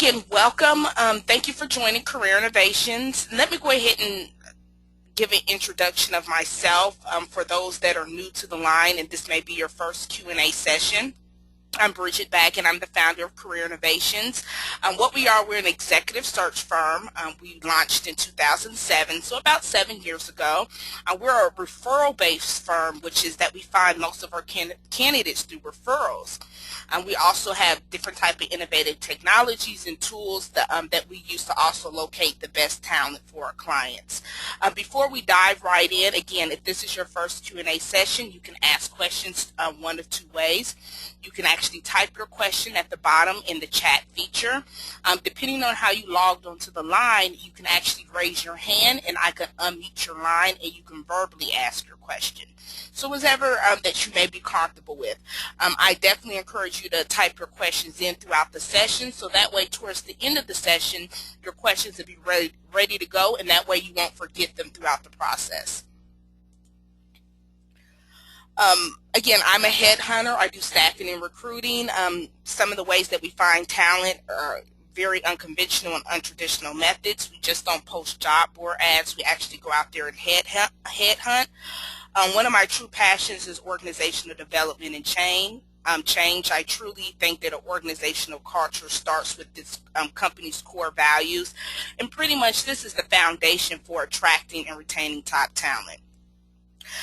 again, welcome. Thank you for joining Career Innovations. Let me go ahead and give an introduction of myself for those that are new to the line, and this may be your first Q&A session. I'm Bridget Back, and I'm the founder of Career Innovations. What we are, we're an executive search firm. We launched in 2007, so about 7 years ago. We're a referral-based firm, which is that we find most of our candidates through referrals. We also have different type of innovative technologies and tools that we use to also locate the best talent for our clients. Before we dive right in, again, if this is your first Q&A session, you can ask questions one of two ways. You can actually type your question at the bottom in the chat feature. Depending on how you logged onto the line, you can actually raise your hand and I can unmute your line and you can verbally ask your question. So whatever that you may be comfortable with. I definitely encourage you to type your questions in throughout the session, so that way towards the end of the session, your questions will be ready to go, and that way you won't forget them throughout the process. Again, I'm a headhunter. I do staffing and recruiting. Some of the ways that we find talent are very unconventional and untraditional methods. We just don't post job board ads. We actually go out there and headhunt. One of my true passions is organizational development and change. I truly think that an organizational culture starts with this company's core values, and pretty much this is the foundation for attracting and retaining top talent.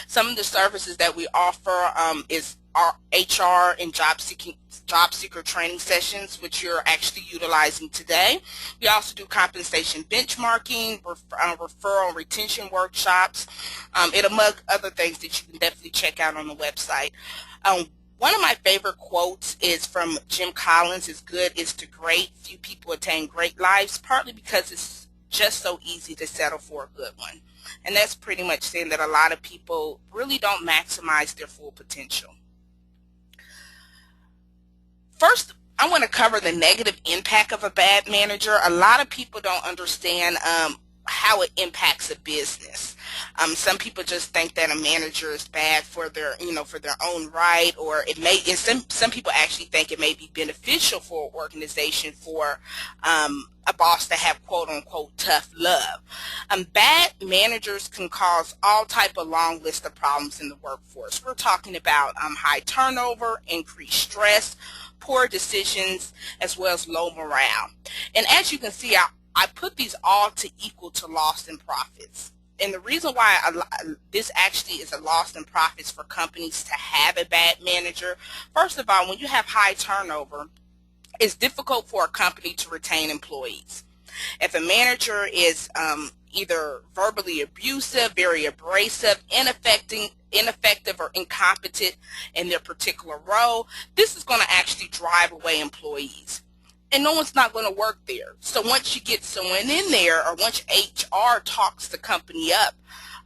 Some of the services that we offer is our HR and job seeker training sessions, which you're actually utilizing today. We also do compensation benchmarking, referral and retention workshops, and among other things that you can definitely check out on the website. One of my favorite quotes is from Jim Collins: "Is good is to great. Few people attain great lives," partly because it's just so easy to settle for a good one. And that's pretty much saying that a lot of people really don't maximize their full potential. First, I want to cover the negative impact of a bad manager. A lot of people don't understand how it impacts a business. Some people just think that a manager is bad for their, for their own right, or it may. And some people actually think it may be beneficial for an organization for a boss to have quote unquote tough love. Bad managers can cause all type of long list of problems in the workforce. We're talking about high turnover, increased stress, poor decisions, as well as low morale. And as you can see, I put these all to equal to loss in profits. And the reason why this actually is a loss in profits for companies to have a bad manager, first of all, when you have high turnover, it's difficult for a company to retain employees. If a manager is either verbally abusive, very abrasive, ineffective, or incompetent in their particular role, this is going to actually drive away employees. And no one's not going to work there. So once you get someone in there, or once HR talks the company up,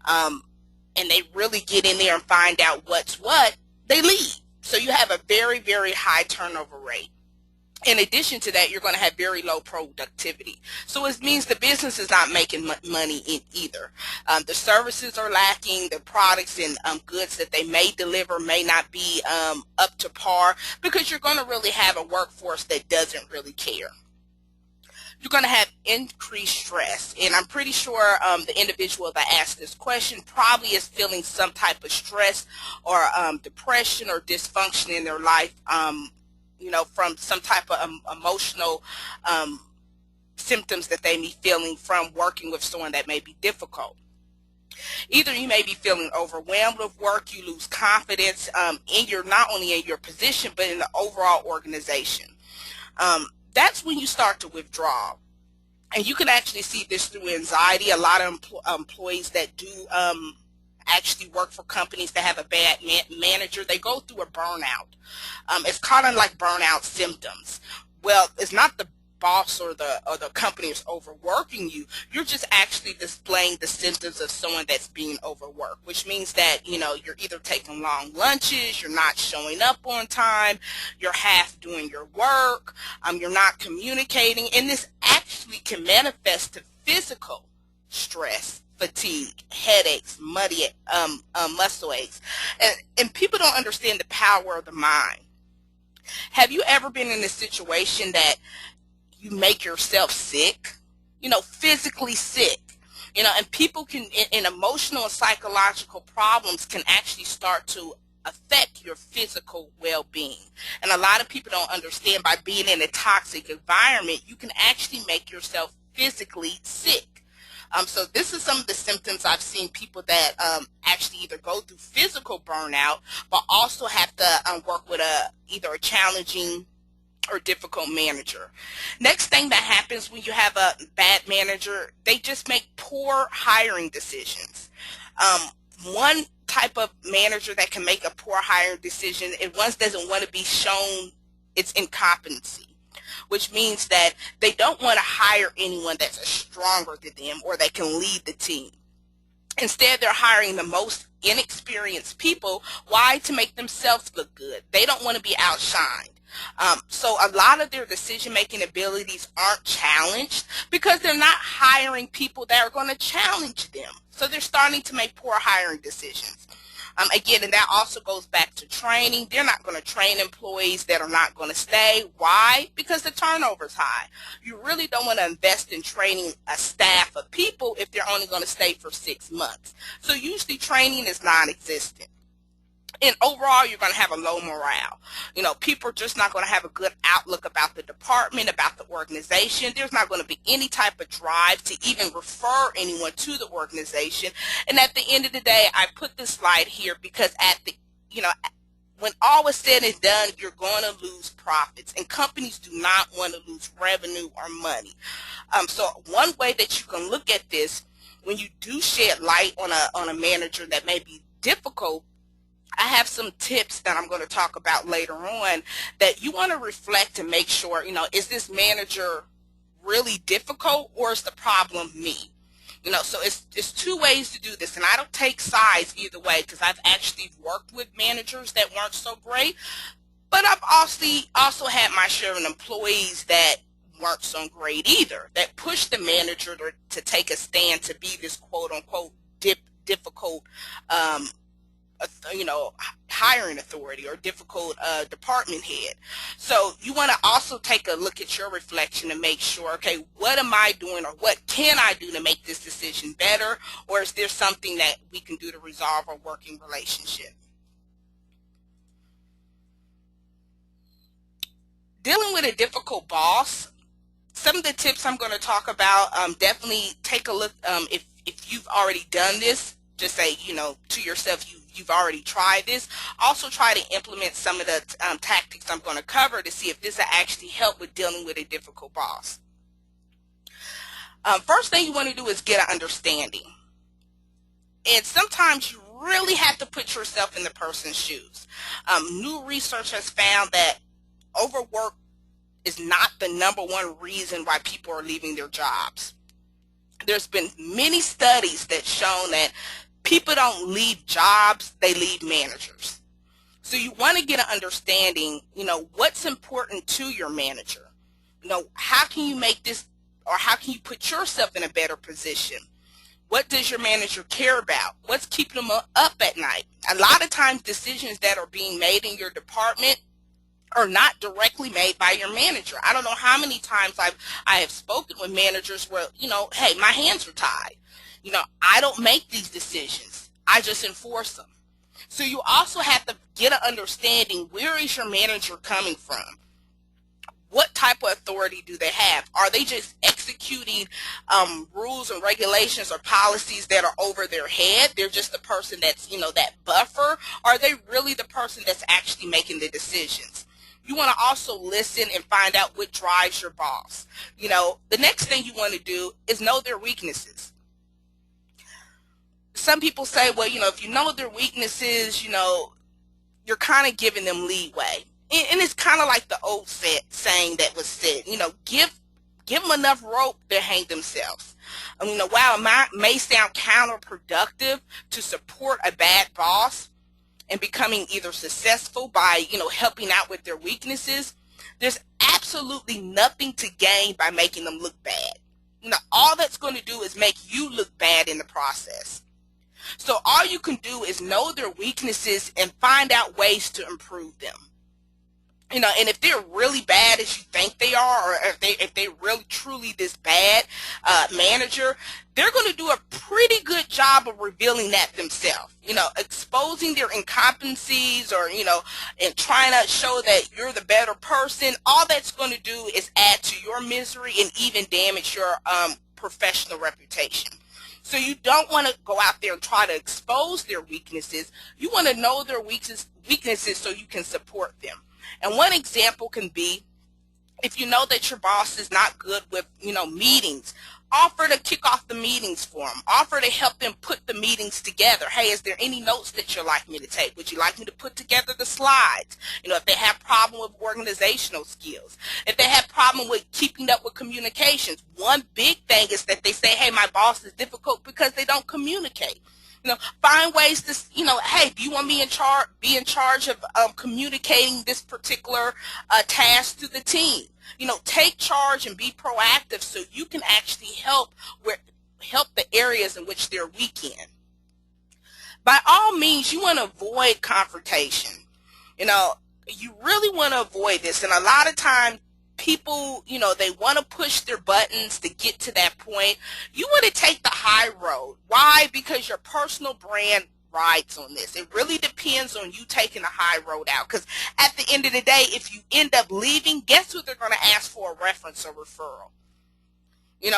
and they really get in there and find out what's what, they leave. So you have a very, very high turnover rate. In addition to that, you're going to have very low productivity. So it means the business is not making money in either. The services are lacking. The products and goods that they may deliver may not be up to par, because you're going to really have a workforce that doesn't really care. You're going to have increased stress. And I'm pretty sure the individual that asked this question probably is feeling some type of stress or depression or dysfunction in their life, from some type of emotional symptoms that they may be feeling from working with someone that may be difficult. Either you may be feeling overwhelmed with work, you lose confidence not only in your position, but in the overall organization. That's when you start to withdraw. And you can actually see this through anxiety. A lot of employees that do actually work for companies that have a bad manager, they go through a burnout. It's kind of like burnout symptoms. Well, it's not the boss or the company is overworking you. You're just actually displaying the symptoms of someone that's being overworked, which means that you're either taking long lunches, you're not showing up on time, you're half doing your work, you're not communicating, and this actually can manifest to physical stress, fatigue, headaches, muscle aches, and people don't understand the power of the mind. Have you ever been in a situation that you make yourself sick, physically sick. And people and emotional and psychological problems can actually start to affect your physical well-being. And a lot of people don't understand, by being in a toxic environment, you can actually make yourself physically sick. So this is some of the symptoms I've seen people that actually either go through physical burnout, but also have to work with either a challenging or difficult manager. Next thing that happens when you have a bad manager, they just make poor hiring decisions. One type of manager that can make a poor hiring decision is one doesn't want to be shown its incompetency, which means that they don't want to hire anyone that's stronger than them or that can lead the team. Instead, they're hiring the most inexperienced people. Why? To make themselves look good. They don't want to be outshined. So a lot of their decision-making abilities aren't challenged because they're not hiring people that are going to challenge them. So they're starting to make poor hiring decisions. Again, and that also goes back to training. They're not going to train employees that are not going to stay. Why? Because the turnover is high. You really don't want to invest in training a staff of people if they're only going to stay for 6 months. So usually training is non-existent. And overall, you're going to have a low morale. People are just not going to have a good outlook about the department, about the organization. There's not going to be any type of drive to even refer anyone to the organization. And at the end of the day, I put this slide here because when all is said and done, you're going to lose profits, and companies do not want to lose revenue or money. So one way that you can look at this, when you do shed light on a manager that may be difficult, I have some tips that I'm going to talk about later on that you want to reflect and make sure, is this manager really difficult, or is the problem me? So it's two ways to do this, and I don't take sides either way because I've actually worked with managers that weren't so great, but I've also had my share of employees that weren't so great either, that pushed the manager to take a stand to be this quote-unquote difficult hiring authority or difficult department head. So you want to also take a look at your reflection and make sure, okay, what am I doing, or what can I do to make this decision better, or is there something that we can do to resolve a working relationship? Dealing with a difficult boss, some of the tips I'm going to talk about, definitely take a look. If you've already done this, just say, to yourself, you've already tried this. Also try to implement some of the tactics I'm going to cover to see if this will actually help with dealing with a difficult boss. First thing you want to do is get an understanding. And sometimes you really have to put yourself in the person's shoes. New research has found that overwork is not the #1 reason why people are leaving their jobs. There's been many studies that shown that people don't leave jobs, they leave managers. So you want to get an understanding, what's important to your manager. How can you make this, or how can you put yourself in a better position? What does your manager care about? What's keeping them up at night? A lot of times decisions that are being made in your department are not directly made by your manager. I don't know how many times I have spoken with managers where, hey, my hands are tied. I don't make these decisions. I just enforce them. So you also have to get an understanding, where is your manager coming from? What type of authority do they have? Are they just executing rules and regulations or policies that are over their head? They're just the person that's, that buffer. Are they really the person that's actually making the decisions? You want to also listen and find out what drives your boss. The next thing you want to do is know their weaknesses. Some people say, well, if you know their weaknesses, you're kind of giving them leeway. And it's kind of like the old saying that was said, give them enough rope, they'll hang themselves. While it may sound counterproductive to support a bad boss and becoming either successful by, helping out with their weaknesses, there's absolutely nothing to gain by making them look bad. All that's going to do is make you look bad in the process. So all you can do is know their weaknesses and find out ways to improve them. And if they're really bad as you think they are, or if they really truly this bad manager, they're going to do a pretty good job of revealing that themselves. Exposing their incompetencies, or and trying to show that you're the better person. All that's going to do is add to your misery and even damage your professional reputation. So you don't want to go out there and try to expose their weaknesses. You want to know their weaknesses so you can support them. And one example can be, if you know that your boss is not good with, meetings, offer to kick off the meetings for them. Offer to help them put the meetings together. Hey, is there any notes that you'd like me to take? Would you like me to put together the slides? If they have problem with organizational skills, if they have problem with keeping up with communications. One big thing is that they say, hey, my boss is difficult because they don't communicate. Find ways to, hey, do you want me be in charge of communicating this particular task to the team? Take charge and be proactive so you can actually help the areas in which they're weak in. By all means, you want to avoid confrontation. You really want to avoid this. And a lot of times, people, they want to push their buttons to get to that point. You want to take the high road. Why? Because your personal brand rides on this. It really depends on you taking the high road out. Because at the end of the day, if you end up leaving, guess who they're going to ask for a reference or referral?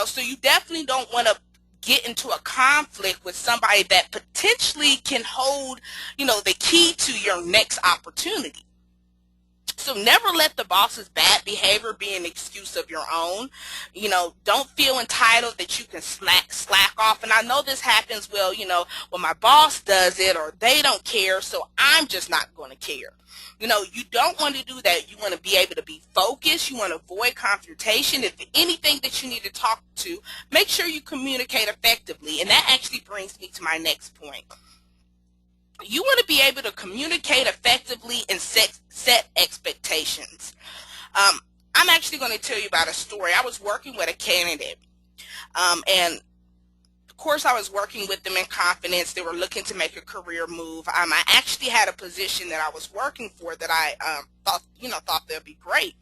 So you definitely don't want to get into a conflict with somebody that potentially can hold, the key to your next opportunity. So never let the boss's bad behavior be an excuse of your own. Don't feel entitled that you can slack off. And I know this happens, well, when my boss does it, or they don't care, so I'm just not going to care. You don't want to do that. You want to be able to be focused. You want to avoid confrontation. If anything that you need to talk to, make sure you communicate effectively. And that actually brings me to my next point. You want to be able to communicate effectively and set expectations. I'm actually going to tell you about a story. I was working with a candidate, and of course I was working with them in confidence. They were looking to make a career move. I actually had a position that I was working for that I thought that'd be great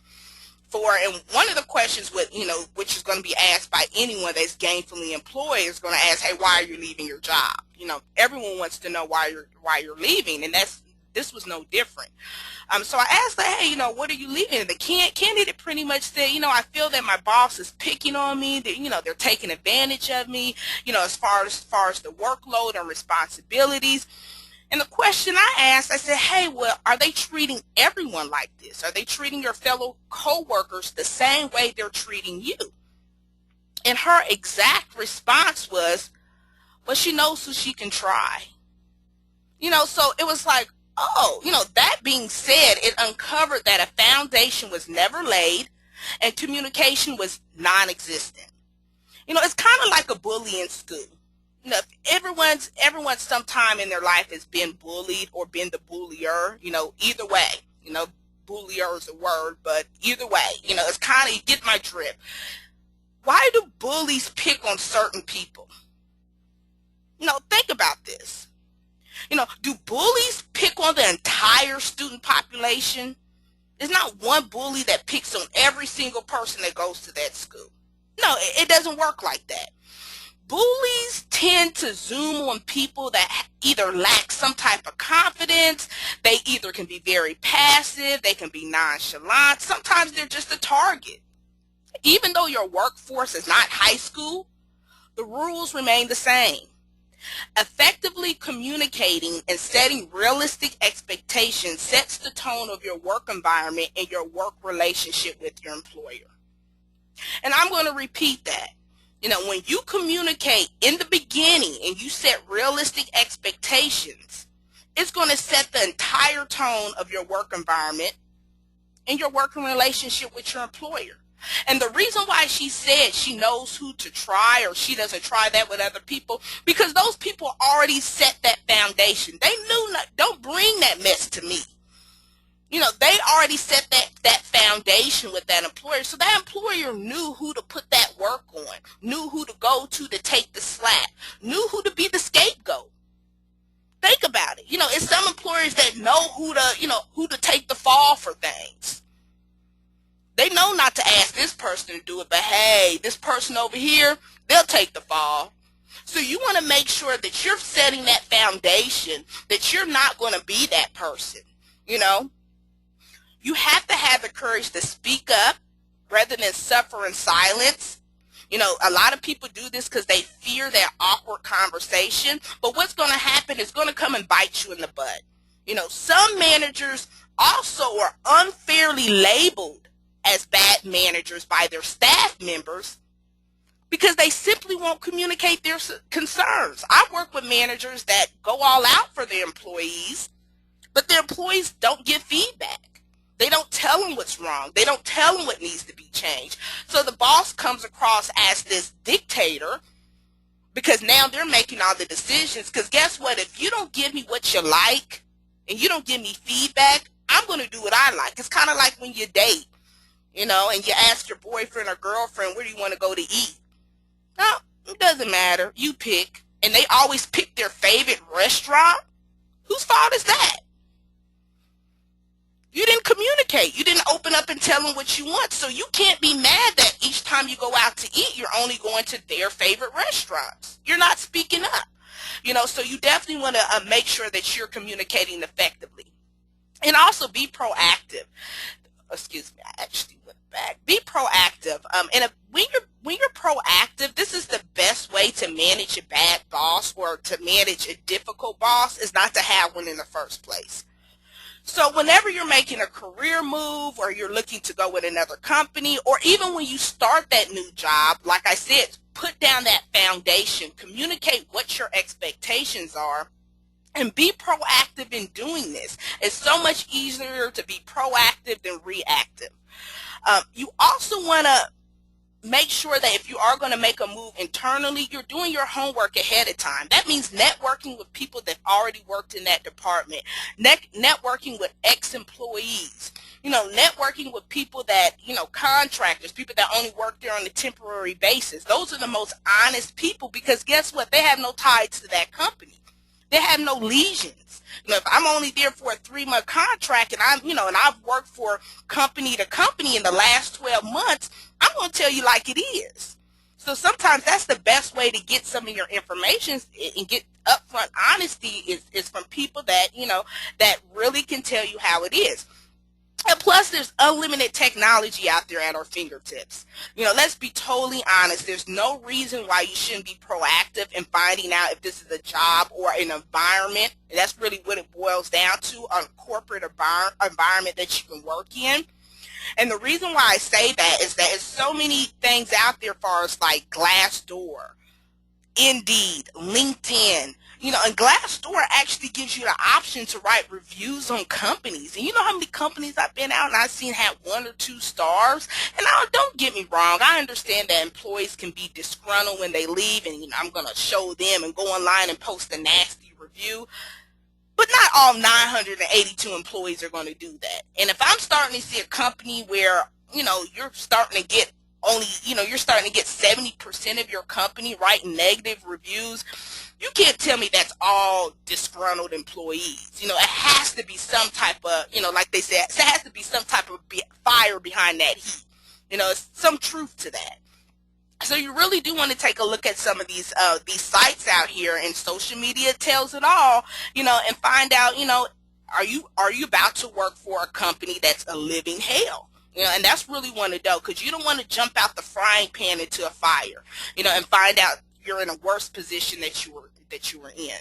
for. And one of the questions which is going to be asked by anyone that's gainfully employed is going to ask, hey, why are you leaving your job? Everyone wants to know why you're leaving, and this was no different. So I asked her, hey, what are you leaving? And the candidate pretty much said, I feel that my boss is picking on me, that, they're taking advantage of me, as far as the workload and responsibilities. And the question I asked, I said, hey, well, are they treating everyone like this? Are they treating your fellow co-workers the same way they're treating you? And her exact response was, well, she knows who she can try. So it was like, oh, that being said, it uncovered that a foundation was never laid and communication was non-existent. It's kind of like a bully in school. If everyone's sometime in their life has been bullied or been the bullier, either way, bullier is a word, but either way, it's kind of, you get my drift. Why do bullies pick on certain people? Think about this. Do bullies pick on the entire student population? There's not one bully that picks on every single person that goes to that school. No, it doesn't work like that. Bullies tend to zoom on people that either lack some type of confidence. They either can be very passive, they can be nonchalant. Sometimes they're just a target. Even though your workforce is not high school, the rules remain the same. Effectively communicating and setting realistic expectations sets the tone of your work environment and your work relationship with your employer. And I'm going to repeat that. When you communicate in the beginning and you set realistic expectations, it's going to set the entire tone of your work environment and your working relationship with your employer. And the reason why she said she knows who to try, or she doesn't try that with other people, because those people already set that foundation. They knew, don't bring that mess to me. They already set that foundation with that employer. So that employer knew who to put that work on, knew who to go to take the slack, knew who to be the scapegoat. Think about it. It's some employers that know who to take the fall for things. They know not to ask this person to do it, but hey, this person over here, they'll take the fall. So you want to make sure that you're setting that foundation, that you're not going to be that person. You know, you have to have the courage to speak up rather than suffer in silence. A lot of people do this because they fear that awkward conversation, but what's going to happen is going to come and bite you in the butt. Some managers also are unfairly labeled as bad managers by their staff members because they simply won't communicate their concerns. I work with managers that go all out for their employees, but their employees don't give feedback. They don't tell them what's wrong. They don't tell them what needs to be changed. So the boss comes across as this dictator because now they're making all the decisions. Because guess what? If you don't give me what you like and you don't give me feedback, I'm going to do what I like. It's kind of like when you date, and you ask your boyfriend or girlfriend, where do you want to go to eat? No, it doesn't matter. You pick. And they always pick their favorite restaurant. Whose fault is that? You didn't communicate. You didn't open up and tell them what you want. So you can't be mad that each time you go out to eat, you're only going to their favorite restaurants. You're not speaking up. So you definitely want to make sure that you're communicating effectively. And also be proactive. Excuse me, I actually went back. Be proactive. When you're proactive, this is the best way to manage a bad boss or to manage a difficult boss is not to have one in the first place. So whenever you're making a career move or you're looking to go with another company, or even when you start that new job, like I said, put down that foundation, communicate what your expectations are, and be proactive in doing this. It's so much easier to be proactive than reactive. You also want to make sure that if you are going to make a move internally, you're doing your homework ahead of time. That means networking with people that already worked in that department, networking with ex-employees, networking with people that, contractors, people that only work there on a temporary basis. Those are the most honest people because guess what? They have no ties to that company. They have no lesions. If I'm only there for a 3-month contract and and I've worked for company to company in the last 12 months, I'm going to tell you like it is. So sometimes that's the best way to get some of your information and get upfront honesty is from people that, that really can tell you how it is. And plus, there's unlimited technology out there at our fingertips. Let's be totally honest. There's no reason why you shouldn't be proactive in finding out if this is a job or an environment. And that's really what it boils down to, a corporate environment that you can work in. And the reason why I say that is that there's so many things out there as far as like Glassdoor, Indeed, LinkedIn, and Glassdoor actually gives you the option to write reviews on companies. And you know how many companies I've been out and I've seen have 1 or 2 stars? And now, don't get me wrong, I understand that employees can be disgruntled when they leave and, I'm going to show them and go online and post a nasty review. But not all 982 employees are going to do that. And if I'm starting to see a company where, you're starting to get only, you're starting to get 70% of your company writing negative reviews, you can't tell me that's all disgruntled employees. It has to be some type of, like they said, it has to be some type of fire behind that heat. Some truth to that. So you really do want to take a look at some of these sites out here, and social media tells it all, and find out, are you about to work for a company that's a living hell? And that's really one to know, because you don't want to jump out the frying pan into a fire, and find out you're in a worse position that you were in.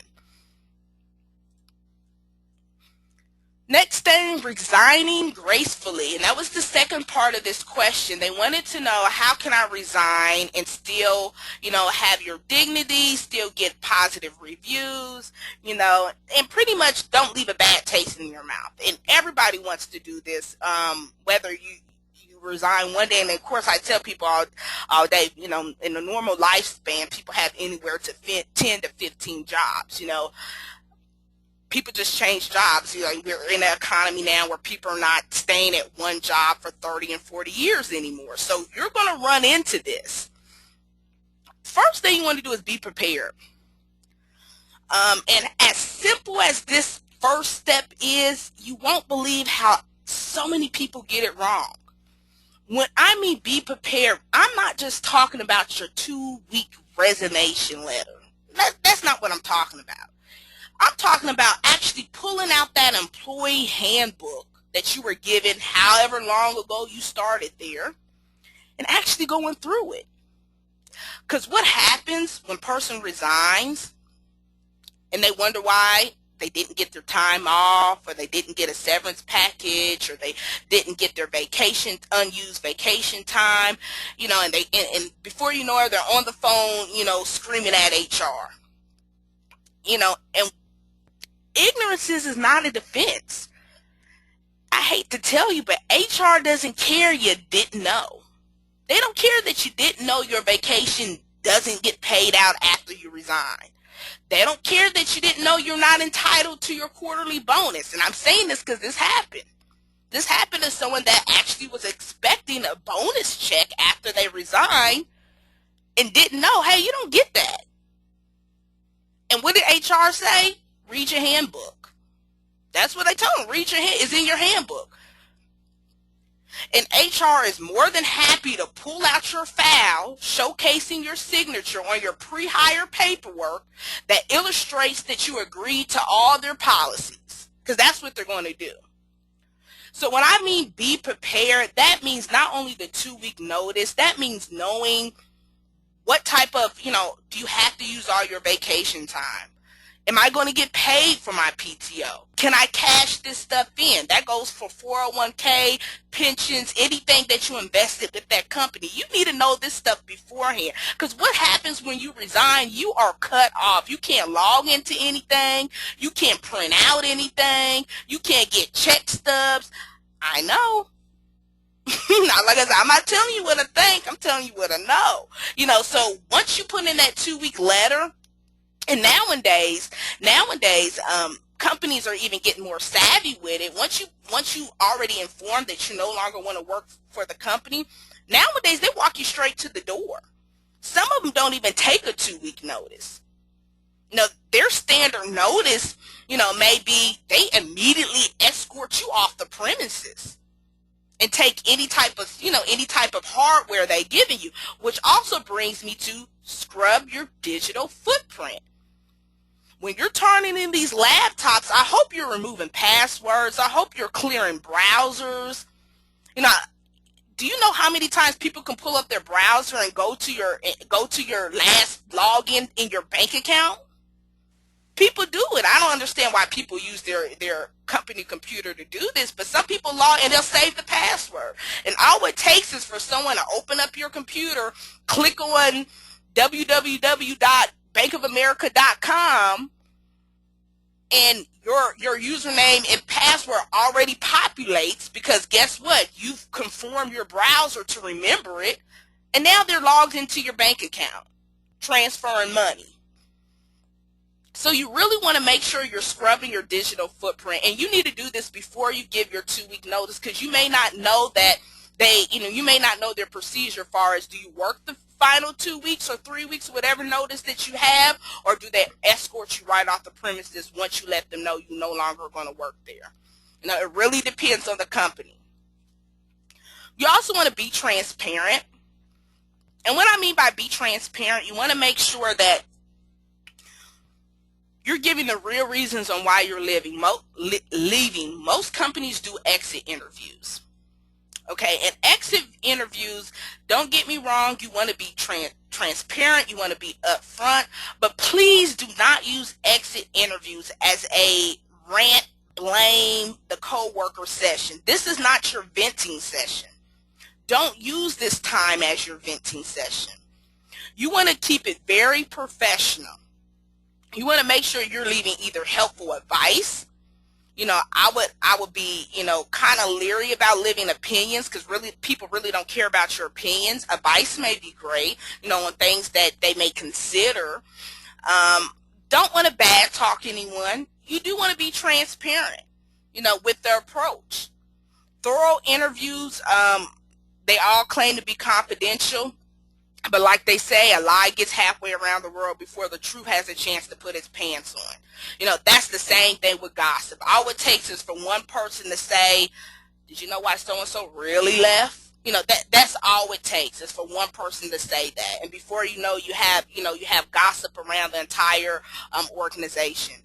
Next thing, resigning gracefully. And that was the second part of this question. They wanted to know, how can I resign and still, have your dignity, still get positive reviews, and pretty much don't leave a bad taste in your mouth. And everybody wants to do this, whether you resign one day, and of course I tell people all day, in a normal lifespan, people have anywhere to 10 to 15 jobs, People just change jobs. We're in an economy now where people are not staying at one job for 30 and 40 years anymore. So you're going to run into this. First thing you want to do is be prepared. And as simple as this first step is, you won't believe how so many people get it wrong. When I mean be prepared, I'm not just talking about your 2-week resignation letter. That's not what I'm talking about. I'm talking about actually pulling out that employee handbook that you were given however long ago you started there and actually going through it. Because what happens when a person resigns and they wonder why they didn't get their time off, or they didn't get a severance package, or they didn't get their unused vacation time, and before you know it, they're on the phone, screaming at HR. And ignorance is not a defense. I hate to tell you, but HR doesn't care you didn't know. They don't care that you didn't know your vacation doesn't get paid out after you resign. They don't care that you didn't know you're not entitled to your quarterly bonus. And I'm saying this because this happened. This happened to someone that actually was expecting a bonus check after they resigned and didn't know, hey, you don't get that. And what did HR say? Read your handbook. That's what they told them. Read your it's in your handbook. And HR is more than happy to pull out your file showcasing your signature on your pre-hire paperwork that illustrates that you agreed to all their policies, because that's what they're going to do. So when I mean be prepared, that means not only the 2-week notice, that means knowing what type of, do you have to use all your vacation time? Am I going to get paid for my PTO? Can I cash this stuff in? That goes for 401k, pensions, anything that you invested with that company. You need to know this stuff beforehand. Because what happens when you resign, you are cut off. You can't log into anything. You can't print out anything. You can't get check stubs. I know. Now, like I said, I'm not telling you what I think. I'm telling you what I know. So once you put in that 2-week letter, and nowadays, companies are even getting more savvy with it. Once you already informed that you no longer want to work for the company, nowadays they walk you straight to the door. Some of them don't even take a 2-week notice. Their standard notice, may be they immediately escort you off the premises and take any type of hardware they're giving you, which also brings me to scrub your digital footprint. When you're turning in these laptops, I hope you're removing passwords. I hope you're clearing browsers. Do you know how many times people can pull up their browser and go to your last login in your bank account? People do it. I don't understand why people use their company computer to do this, but some people log and they'll save the password. And all it takes is for someone to open up your computer, click on www.bankofamerica.com, and your username and password already populates, because guess what? You've conformed your browser to remember it, and now they're logged into your bank account, transferring money. So you really want to make sure you're scrubbing your digital footprint, and you need to do this before you give your 2-week notice, because you may not know that you may not know their procedure as far as, do you work the final 2 weeks or 3 weeks, whatever notice that you have, or do they escort you right off the premises once you let them know you no longer are going to work there? It really depends on the company. You also want to be transparent. And what I mean by be transparent, you want to make sure that you're giving the real reasons on why you're leaving. Most companies do exit interviews. Okay, and exit interviews, don't get me wrong, you want to be transparent, you want to be upfront, but please do not use exit interviews as a rant, blame the coworker session. This is not your venting session. Don't use this time as your venting session. You want to keep it very professional. You want to make sure you're leaving either helpful advice. I would be, kind of leery about leaving opinions, because really people really don't care about your opinions. Advice may be great, on things that they may consider. Don't want to bad talk anyone. You do want to be transparent, with their approach. Thorough interviews, they all claim to be confidential. But like they say, a lie gets halfway around the world before the truth has a chance to put its pants on. That's the same thing with gossip. All it takes is for one person to say, did you know why so and so really left? That's all it takes is for one person to say that, and before you have gossip around the entire organization.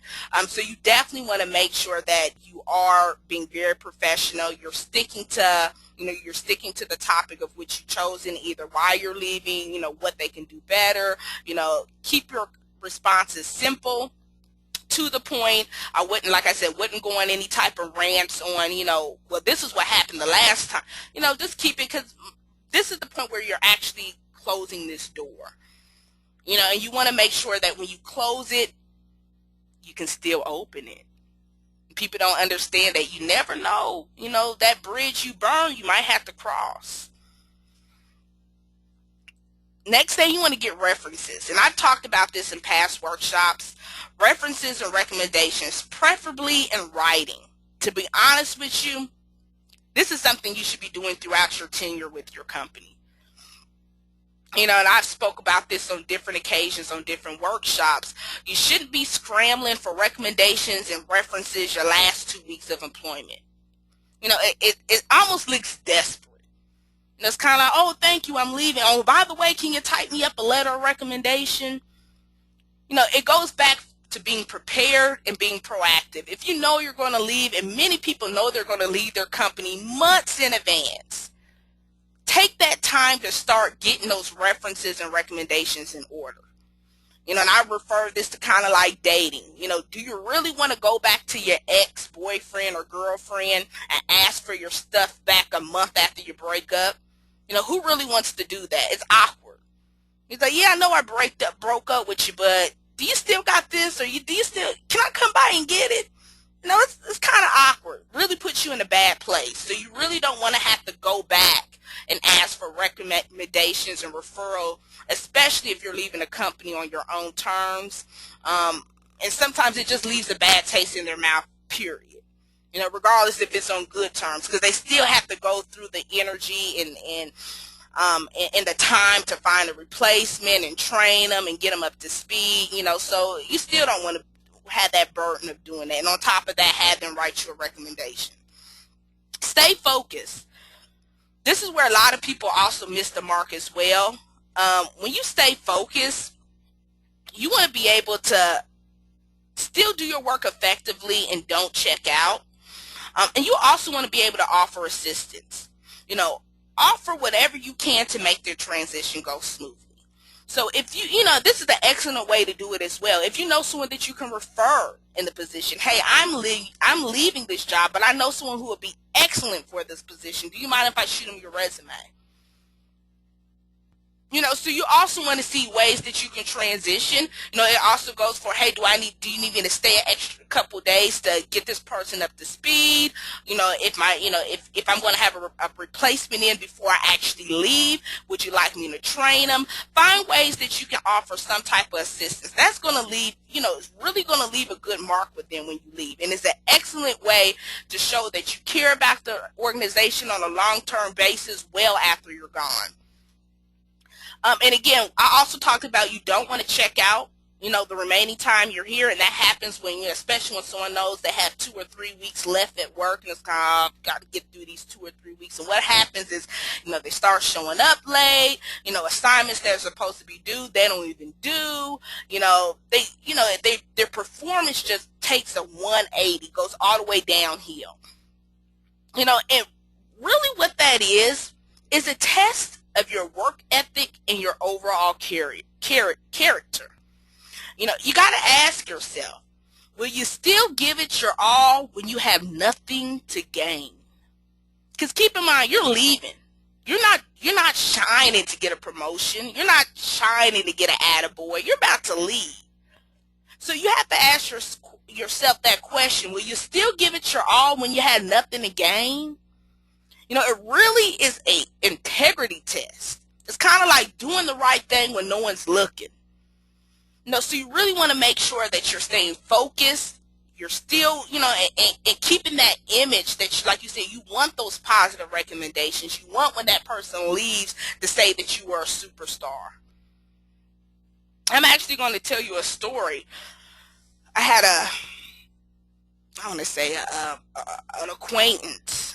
So you definitely want to make sure that you are being very professional. You're sticking to the topic of which you've chosen, either why you're leaving, what they can do better. Keep your responses simple, to the point. I wouldn't, like I said, wouldn't go on any type of rants on, well, this is what happened the last time. Just keep it, because this is the point where you're actually closing this door. And you want to make sure that when you close it, you can still open it. People don't understand that you never know, that bridge you burn, you might have to cross. Next thing, you want to get references. And I've talked about this in past workshops. References and recommendations, preferably in writing. To be honest with you, this is something you should be doing throughout your tenure with your company. And I've spoke about this on different occasions, on different workshops. You shouldn't be scrambling for recommendations and references your last 2 weeks of employment. It almost looks desperate. It's kind of like, oh, thank you, I'm leaving. Oh, by the way, can you type me up a letter of recommendation? It goes back to being prepared and being proactive. If you know you're going to leave, and many people know they're going to leave their company months in advance, take that time to start getting those references and recommendations in order. And I refer this to kind of like dating. Do you really want to go back to your ex-boyfriend or girlfriend and ask for your stuff back a month after you break up? Who really wants to do that? It's awkward. He's like, yeah, I know I broke up with you, but do you still got this? Or can I come by and get it? It's kind of awkward. Really puts you in a bad place. So you really don't want to have to go back and ask for recommendations and referral, especially if you're leaving a company on your own terms. And sometimes it just leaves a bad taste in their mouth, period. Regardless if it's on good terms, because they still have to go through the energy and the time to find a replacement and train them and get them up to speed. So you still don't want to have that burden of doing that. And on top of that, have them write you a recommendation. Stay focused. This is where a lot of people also miss the mark as well. When you stay focused, you want to be able to still do your work effectively and don't check out. And you also want to be able to offer assistance. Offer whatever you can to make their transition go smoothly. So if this is the excellent way to do it as well. If you know someone that you can refer in the position, hey, I'm leaving this job, but I know someone who would be excellent for this position. Do you mind if I shoot them your resume? So you also want to see ways that you can transition. It also goes for, hey, do you need me to stay an extra couple days to get this person up to speed? If I'm going to have a replacement in before I actually leave, would you like me to train them? Find ways that you can offer some type of assistance. That's going to leave, it's really going to leave a good mark with them when you leave. And it's an excellent way to show that you care about the organization on a long-term basis well after you're gone. And again, I also talked about you don't want to check out, the remaining time you're here. And that happens especially when someone knows they have 2 or 3 weeks left at work, and it's kind of, got to get through these 2 or 3 weeks. And what happens is, they start showing up late, assignments they're supposed to be due, they don't even do, their performance just takes a 180, goes all the way downhill. And really what that is a test of your work ethic and your overall character. You got to ask yourself, will you still give it your all when you have nothing to gain? Because keep in mind, you're leaving. You're not shining to get a promotion. You're not shining to get an attaboy. You're about to leave. So you have to ask yourself that question. Will you still give it your all when you had nothing to gain? It really is a integrity test. It's kind of like doing the right thing when no one's looking. So you really want to make sure that you're staying focused, you're still, and keeping that image that you, like you said, you want those positive recommendations. You want when that person leaves to say that you were a superstar. I'm actually going to tell you a story. I had I want to say an acquaintance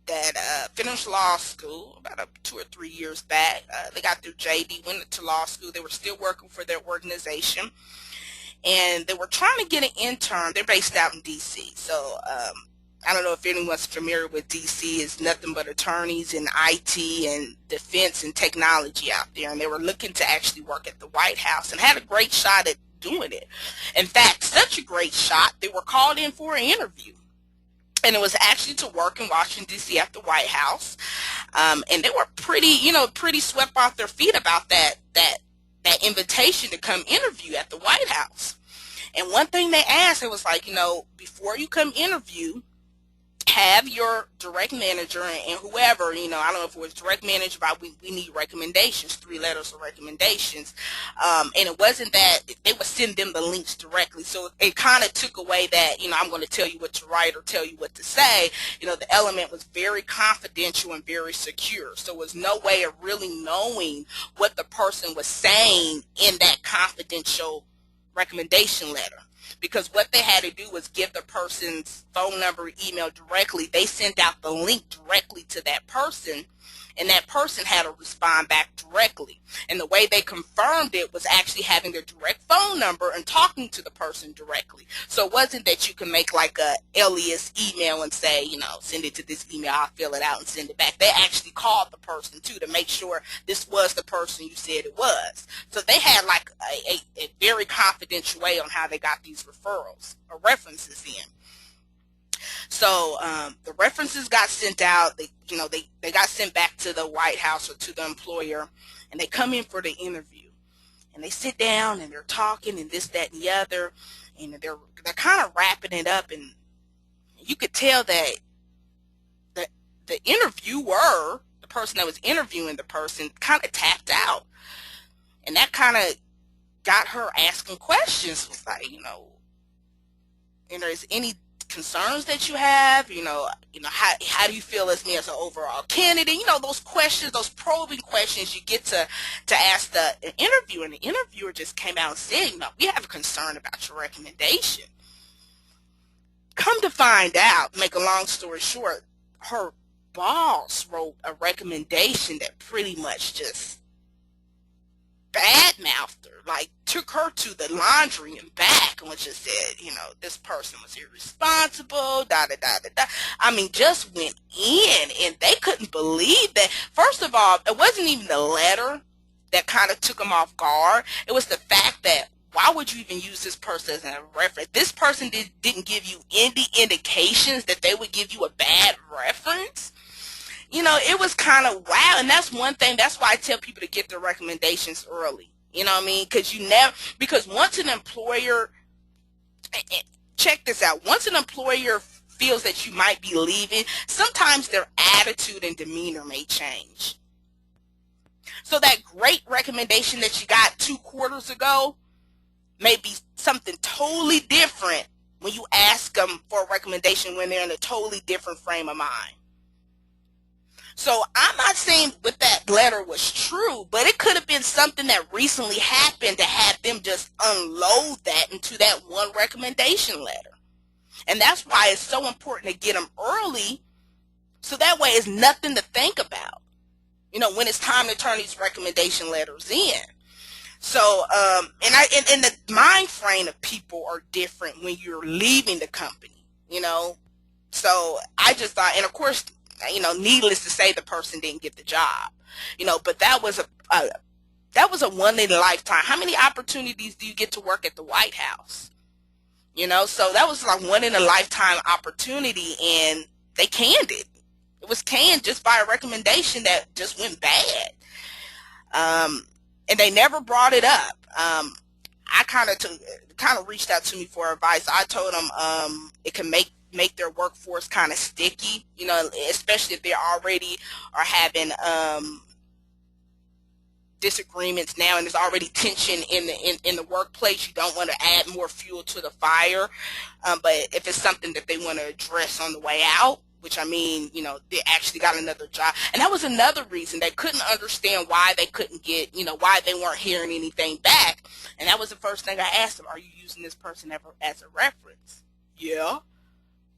that finished law school about 2 or 3 years back. They got their JD, went to law school. They were still working for their organization, and they were trying to get an intern. They're based out in D.C., so I don't know if anyone's familiar with D.C. It's nothing but attorneys in IT and defense and technology out there, and they were looking to actually work at the White House and had a great shot at doing it. In fact, such a great shot, they were called in for an interview. And it was actually to work in Washington, D.C. at the White House. And they were pretty swept off their feet about that invitation to come interview at the White House. And one thing they asked, it was like, before you come interview, have your direct manager and whoever, I don't know if it was direct manager, but we need recommendations, 3 letters of recommendations. And it wasn't that they would send them the links directly. So it kind of took away that, I'm going to tell you what to write or tell you what to say. The element was very confidential and very secure. So there was no way of really knowing what the person was saying in that confidential recommendation letter. Because what they had to do was give the person's phone number, email directly. They sent out the link directly to that person, and that person had to respond back directly. And the way they confirmed it was actually having their direct phone number and talking to the person directly. So it wasn't that you can make like a alias email and say, send it to this email, I'll fill it out and send it back. They actually called the person too to make sure this was the person you said it was. So they had like a very confidential way on how they got these referrals or references in. So the references got sent out. They got sent back to the White House or to the employer, and they come in for the interview, and they sit down and they're talking and this, that, and the other, and they're kind of wrapping it up, and you could tell that the interviewer, the person that was interviewing the person, kind of tapped out, and that kind of got her asking questions. It was like, is any concerns that you have, how do you feel as me as an overall candidate, those questions, those probing questions you get to ask the interviewer. And the interviewer just came out and said, we have a concern about your recommendation. Come to find out, make a long story short, her boss wrote a recommendation that pretty much just bad-mouthed her, like took her to the laundry and back, and just said, this person was irresponsible, da-da-da-da-da. I mean, just went in, and they couldn't believe that. First of all, it wasn't even the letter that kind of took them off guard. It was the fact that, why would you even use this person as a reference? This person didn't give you any indications that they would give you a bad reference. It was kind of wow. And that's one thing. That's why I tell people to get their recommendations early. You know what I mean? Because once an employer, check this out, once an employer feels that you might be leaving, sometimes their attitude and demeanor may change. So that great recommendation that you got 2 quarters ago may be something totally different when you ask them for a recommendation when they're in a totally different frame of mind. So I'm not saying what that letter was true, but it could have been something that recently happened to have them just unload that into that one recommendation letter. And that's why it's so important to get them early, so that way it's nothing to think about, when it's time to turn these recommendation letters in. So, and the mind frame of people are different when you're leaving the company, So I just thought, and of course, needless to say, the person didn't get the job, but that was a one in a lifetime. How many opportunities do you get to work at the White House? So that was like one in a lifetime opportunity, and they canned it. It was canned just by a recommendation that just went bad. And they never brought it up. I kind of reached out to me for advice. I told them it can make their workforce kind of sticky, especially if they already are having disagreements now and there's already tension in the workplace, you don't want to add more fuel to the fire. But if it's something that they want to address on the way out, which I mean, they actually got another job. And that was another reason they couldn't understand why they couldn't get, why they weren't hearing anything back. And that was the first thing I asked them. Are you using this person ever as a reference? Yeah.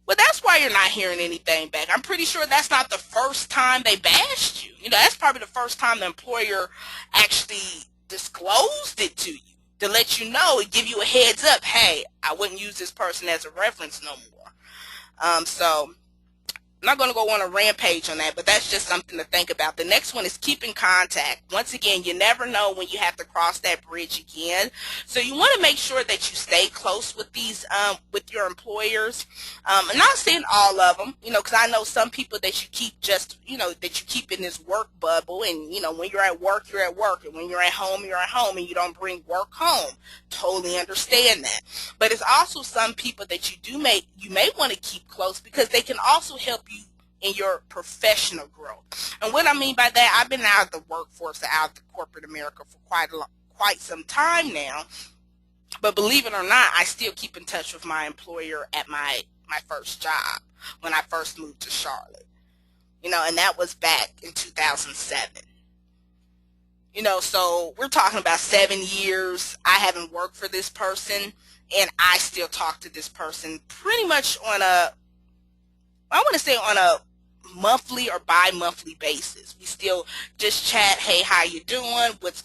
Well, that's why you're not hearing anything back. I'm pretty sure that's not the first time they bashed you. That's probably the first time the employer actually disclosed it to you to let you know and give you a heads up. Hey, I wouldn't use this person as a reference no more. So I'm not going to go on a rampage on that, but that's just something to think about. The next one is keep in contact. Once again, you never know when you have to cross that bridge again. So you want to make sure that you stay close with these, with your employers. I'm not saying all of them, because I know some people that you keep just, that you keep in this work bubble. And, when you're at work, you're at work. And when you're at home, you're at home, and you don't bring work home. Totally understand that. But it's also some people that you may want to keep close because they can also help you in your professional growth. And what I mean by that, I've been out of the workforce, out of the corporate America for quite some time now. But believe it or not, I still keep in touch with my employer at my first job when I first moved to Charlotte. And that was back in 2007. So we're talking about 7 years. I haven't worked for this person, and I still talk to this person pretty much on a monthly or bi-monthly basis. We still just chat, hey, how you doing? What's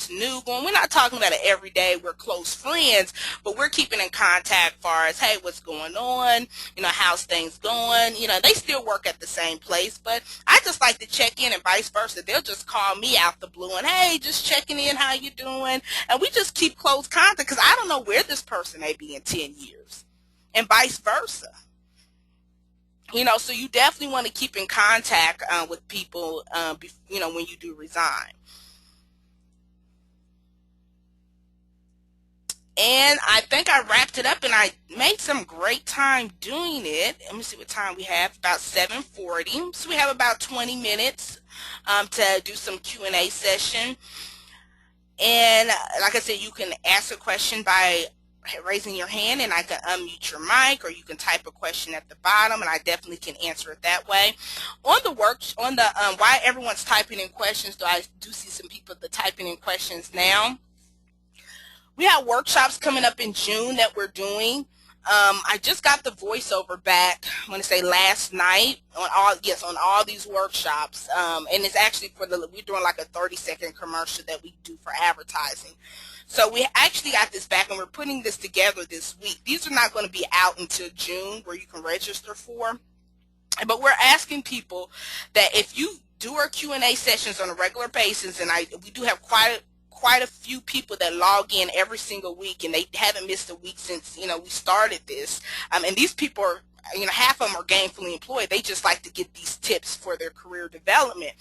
new going? We're not talking about it every day. We're close friends, but we're keeping in contact far as, hey, what's going on? How's things going? They still work at the same place, but I just like to check in and vice versa. They'll just call me out the blue and, hey, just checking in, how you doing? And we just keep close contact because I don't know where this person may be in 10 years and vice versa. So you definitely want to keep in contact with people, when you do resign. And I think I wrapped it up, and I made some great time doing it. Let me see what time we have. About 7:40. So we have about 20 minutes to do some Q&A session. And like I said, you can ask a question by raising your hand, and I can unmute your mic, or you can type a question at the bottom, and I definitely can answer it that way. Why everyone's typing in questions, I do see some people that typing in questions now. We have workshops coming up in June that we're doing. I just got the voiceover back, I want to say last night, on all these workshops, and it's actually we're doing like a 30-second commercial that we do for advertising. So we actually got this back, and we're putting this together this week. These are not going to be out until June, where you can register for. But we're asking people that if you do our Q&A sessions on a regular basis, and we do have quite a few people that log in every single week, and they haven't missed a week since we started this. And these people are, half of them are gainfully employed. They just like to get these tips for their career development.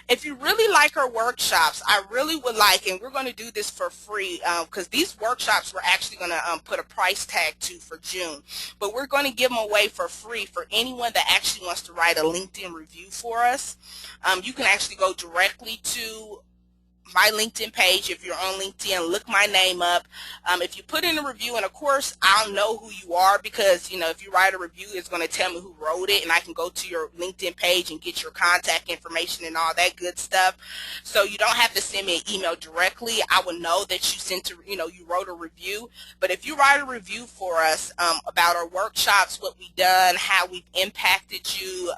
If you really like our workshops, I really would like, and we're going to do this for free, because these workshops we're actually going to put a price tag to for June, but we're going to give them away for free for anyone that actually wants to write a LinkedIn review for us. You can actually go directly to my LinkedIn page. If you're on LinkedIn, look my name up. If you put in a review, and of course I'll know who you are, because if you write a review, it's going to tell me who wrote it, and I can go to your LinkedIn page and get your contact information and all that good stuff. So you don't have to send me an email directly. I will know that you wrote a review. But if you write a review for us about our workshops, what we've done, how we've impacted you,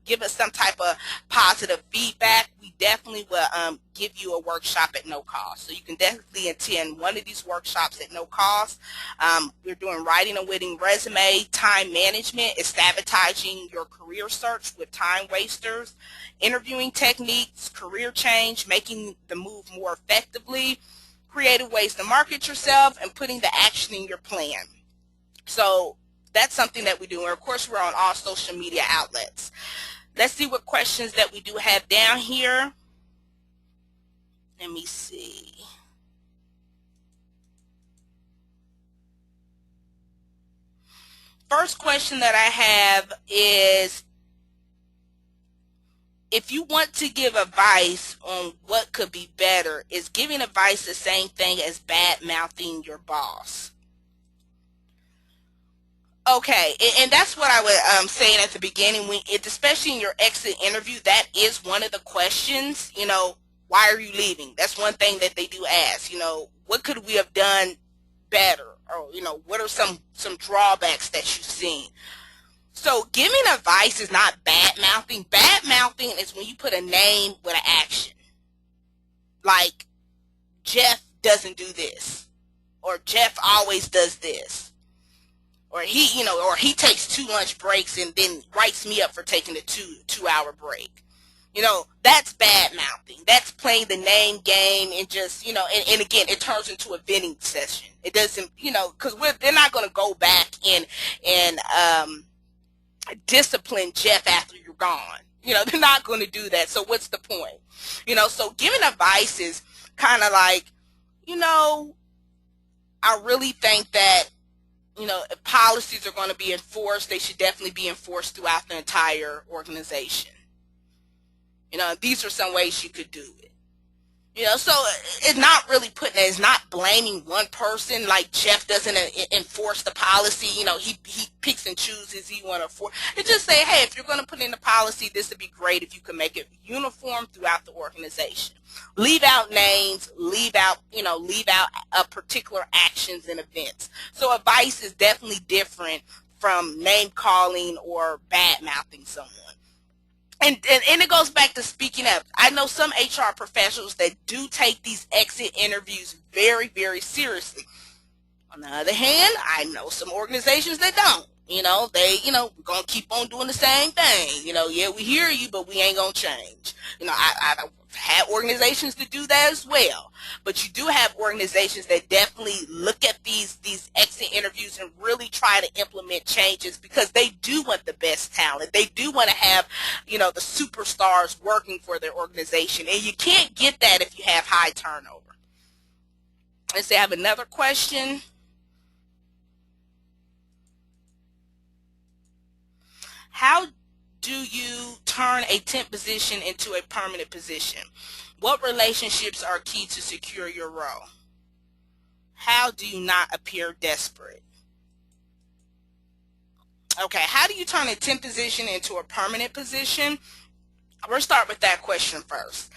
give us some type of positive feedback, we definitely will give you a workshop at no cost. So you can definitely attend one of these workshops at no cost. We're doing writing a winning resume, time management, is sabotaging your career search with time wasters, interviewing techniques, career change, making the move more effectively, creative ways to market yourself, and putting the action in your plan. So that's something that we do. And of course, we're on all social media outlets. Let's see what questions that we do have down here. Let me see. First question that I have is, if you want to give advice on what could be better. Is giving advice the same thing as bad mouthing your boss? Okay, and that's what I was saying at the beginning. When it, especially in your exit interview, that is one of the questions. Why are you leaving? That's one thing that they do ask. What could we have done better, or what are some drawbacks that you've seen? So giving advice is not bad mouthing. Bad mouthing is when you put a name with an action, like Jeff doesn't do this, or Jeff always does this, or he takes 2 lunch breaks and then writes me up for taking a 2 hour break. That's bad mouthing. That's playing the name game and just, and again, it turns into a venting session. It doesn't, because they're not going to go back and discipline Jeff after you're gone. They're not going to do that. So what's the point? So giving advice is kind of like, I really think that, if policies are going to be enforced, they should definitely be enforced throughout the entire organization. These are some ways you could do it. So it's not really it's not blaming one person, like Jeff doesn't enforce the policy. He picks and chooses he want to enforce. It's just say, hey, if you're going to put in the policy, this would be great if you could make it uniform throughout the organization. Leave out names, leave out particular actions and events. So advice is definitely different from name calling or bad mouthing someone. And it goes back to speaking up. I know some HR professionals that do take these exit interviews very, very seriously. On the other hand, I know some organizations that don't. We're going to keep on doing the same thing. Yeah, we hear you, but we ain't going to change. I've had organizations that do that as well. But you do have organizations that definitely look at these exit interviews and really try to implement changes because they do want the best talent. They do want to have, the superstars working for their organization. And you can't get that if you have high turnover. Let's see, I have another question. How do you turn a temp position into a permanent position? What relationships are key to secure your role? How do you not appear desperate? Okay, how do you turn a temp position into a permanent position? We'll start with that question first.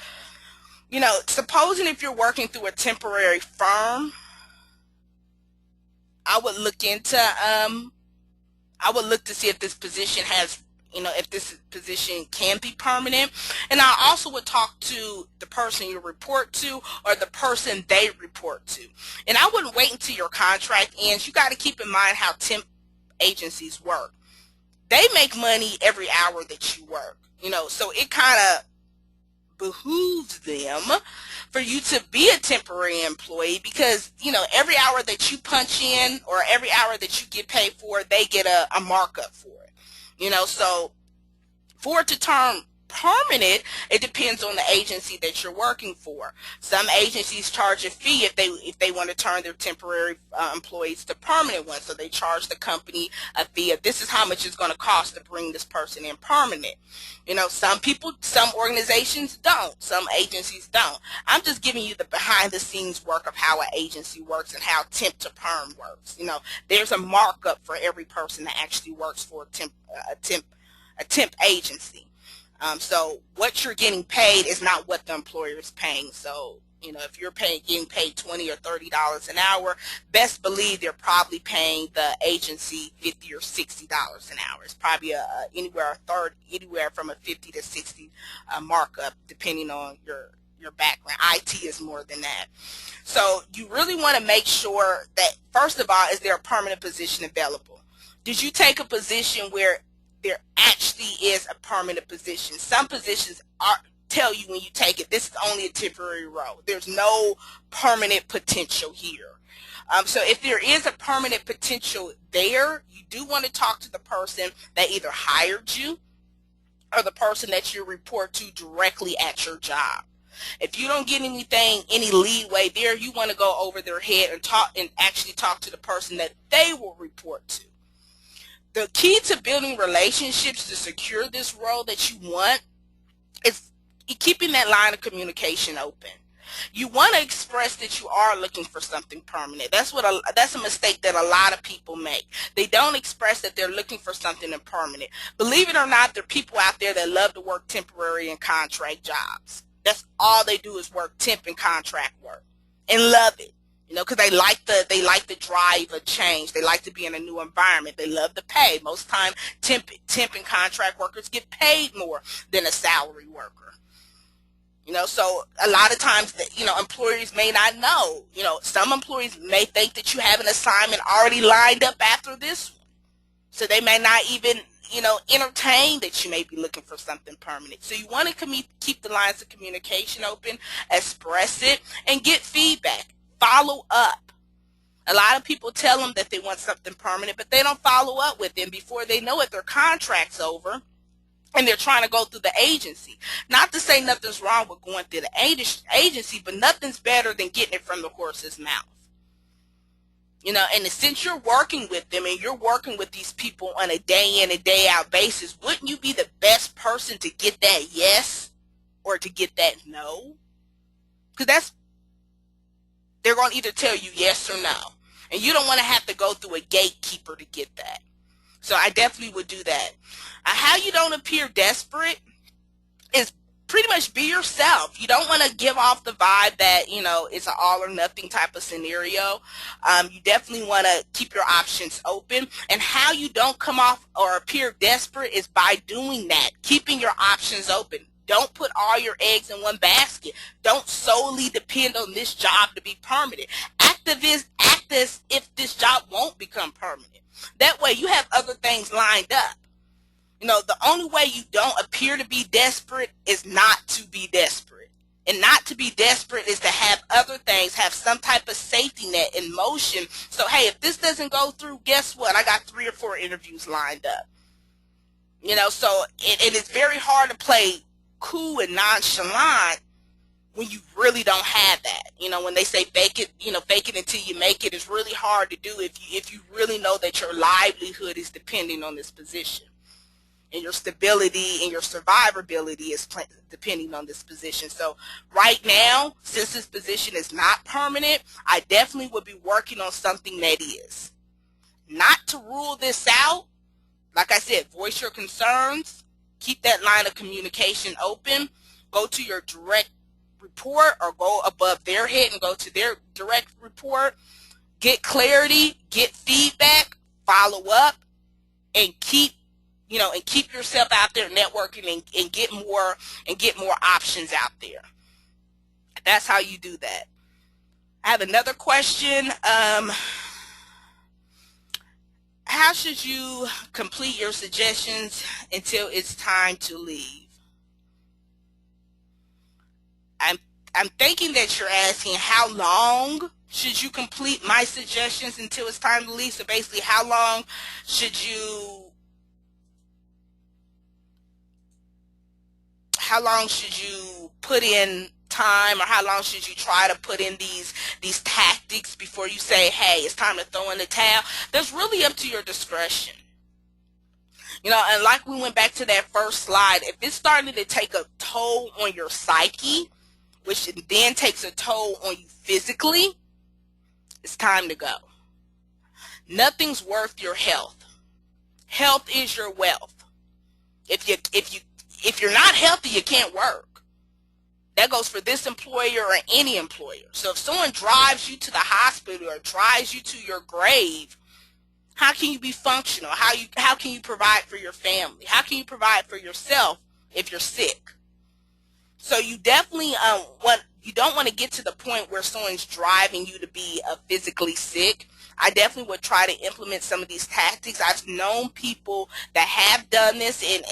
Supposing if you're working through a temporary firm, I would look to see if this position has, if this position can be permanent. And I also would talk to the person you report to or the person they report to. And I wouldn't wait until your contract ends. You got to keep in mind how temp agencies work. They make money every hour that you work, so it kind of behooves them for you to be a temporary employee because, every hour that you punch in or every hour that you get paid for, they get a markup for it. So for it to turn permanent, it depends on the agency that you're working for. Some agencies charge a fee if they want to turn their temporary employees to permanent ones. So they charge the company a fee of this is how much it's going to cost to bring this person in permanent. Some organizations don't. Some agencies don't. I'm just giving you the behind the scenes work of how an agency works and how temp to perm works. There's a markup for every person that actually works for a temp agency. So what you're getting paid is not what the employer is paying. So, if you're getting paid $20 or $30 an hour, best believe they're probably paying the agency $50 or $60 an hour. It's probably anywhere from a 50 to 60 markup, depending on your background. IT is more than that. So you really want to make sure that, first of all, is there a permanent position available? Did you take a position where there actually is a permanent position? Some positions tell you when you take it, this is only a temporary role. There's no permanent potential here. So if there is a permanent potential there, you do want to talk to the person that either hired you or the person that you report to directly at your job. If you don't get any leeway there, you want to go over their head and actually talk to the person that they will report to. The key to building relationships to secure this role that you want is keeping that line of communication open. You want to express that you are looking for something permanent. That's a mistake that a lot of people make. They don't express that they're looking for something permanent. Believe it or not, there are people out there that love to work temporary and contract jobs. That's all they do is work temp and contract work and love it. Because they like the drive of change. They like to be in a new environment. They love the pay. Most time, temp and contract workers get paid more than a salary worker. So a lot of times that, employers may not know. Some employees may think that you have an assignment already lined up after this one. So they may not even, entertain that you may be looking for something permanent. So you want to keep the lines of communication open, express it, and get feedback. Follow up. A lot of people tell them that they want something permanent, but they don't follow up with them. Before they know it, their contract's over. And they're trying to go through the agency. Not to say nothing's wrong with going through the agency, but nothing's better than getting it from the horse's mouth. And since you're working with them and you're working with these people on a day in and day out basis, wouldn't you be the best person to get that yes or to get that no? Because they're going to either tell you yes or no. And you don't want to have to go through a gatekeeper to get that. So I definitely would do that. How you don't appear desperate is pretty much be yourself. You don't want to give off the vibe that, it's an all or nothing type of scenario. You definitely want to keep your options open. And how you don't come off or appear desperate is by doing that, keeping your options open. Don't put all your eggs in one basket. Don't solely depend on this job to be permanent. Act as if this job won't become permanent. That way you have other things lined up. The only way you don't appear to be desperate is not to be desperate. And not to be desperate is to have other things, have some type of safety net in motion. So, hey, if this doesn't go through, guess what? I got 3 or 4 interviews lined up. So it is very hard to play cool and nonchalant when you really don't have that. When they say fake it until you make it, is really hard to do if you really know that your livelihood is depending on this position. And your stability and your survivability is depending on this position. So right now, since this position is not permanent, I definitely would be working on something that is. Not to rule this out. Like I said, voice your concerns. Keep that line of communication open. Go to your direct report or go above their head and go to their direct report. Get clarity, get feedback, follow up, and keep yourself out there networking and get more options out there. That's how you do that. I have another question. How should you complete your suggestions until it's time to leave? I'm thinking that you're asking how long should you complete my suggestions until it's time to leave. So basically, how long should you put in time, or how long should you try to put in these tactics before you say, hey, it's time to throw in the towel? That's really up to your discretion. And like we went back to that first slide, if it's starting to take a toll on your psyche, which then takes a toll on you physically, it's time to go. Nothing's worth your health. Health is your wealth. If you're not healthy, you can't work. That goes for this employer or any employer. So if someone drives you to the hospital or drives you to your grave, how can you be functional? How can you provide for your family? How can you provide for yourself if you're sick? So you definitely you don't want to get to the point where someone's driving you to be physically sick. I definitely would try to implement some of these tactics. I've known people that have done this and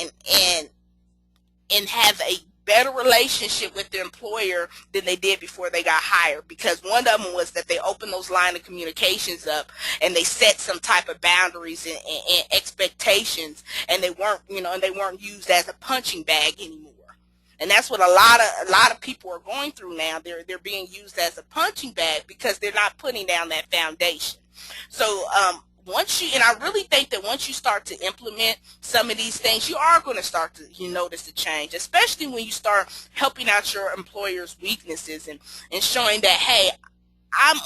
have a better relationship with their employer than they did before they got hired, because one of them was that they opened those line of communications up and they set some type of boundaries and expectations, and they weren't used as a punching bag anymore. And that's what a lot of people are going through now. They're being used as a punching bag because they're not putting down that foundation. So once you, and I really think that once you start to implement some of these things, you are going to start to, you notice the change, especially when you start helping out your employer's weaknesses, and showing that, hey,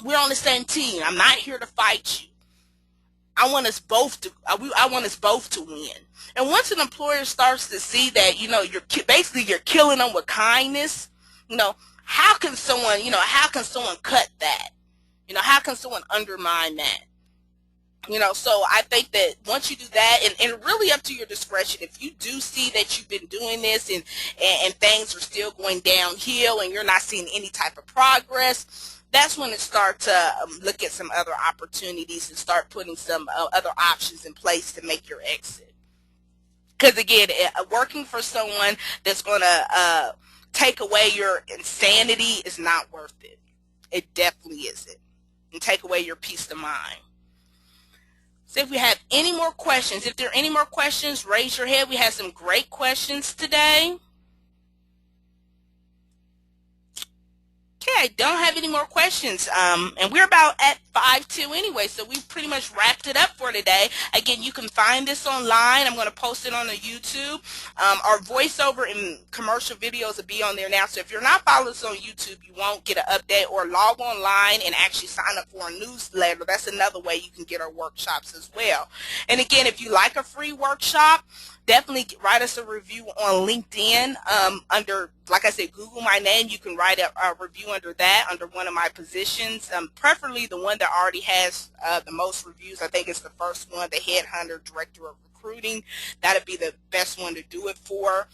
we're on the same team. I'm not here to fight you. I want us both to I want us both to win. And once an employer starts to see that, basically you're killing them with kindness, how can someone cut that? How can someone undermine that? So I think that once you do that, and really up to your discretion, if you do see that you've been doing this, and things are still going downhill and you're not seeing any type of progress, that's when it starts to look at some other opportunities and start putting some other options in place to make your exit. Because again, working for someone that's going to take away your insanity is not worth it. It definitely isn't. And take away your peace of mind. So if we have any more questions, if there are any more questions, raise your hand. We had some great questions today. Okay, I don't have any more questions. And we're about at 5:02 anyway, so we've pretty much wrapped it up for today. Again, you can find this online. I'm going to post it on the YouTube. Our voiceover and commercial videos will be on there now. So if you're not following us on YouTube, you won't get an update, or log online and actually sign up for a newsletter. That's another way you can get our workshops as well. And again, if you like a free workshop, definitely write us a review on LinkedIn. Under, like I said, Google my name. You can write a review under that, under one of my positions, preferably the one that already has the most reviews. I think it's the first one, the Headhunter Director of Recruiting. That would be the best one to do it for.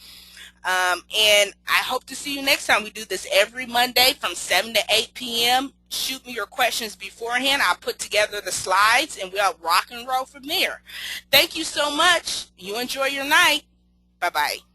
And I hope to see you next time. We do this every Monday from 7 to 8 p.m. Shoot me your questions beforehand. I'll put together the slides, and we'll rock and roll from there. Thank you so much. You enjoy your night. Bye-bye.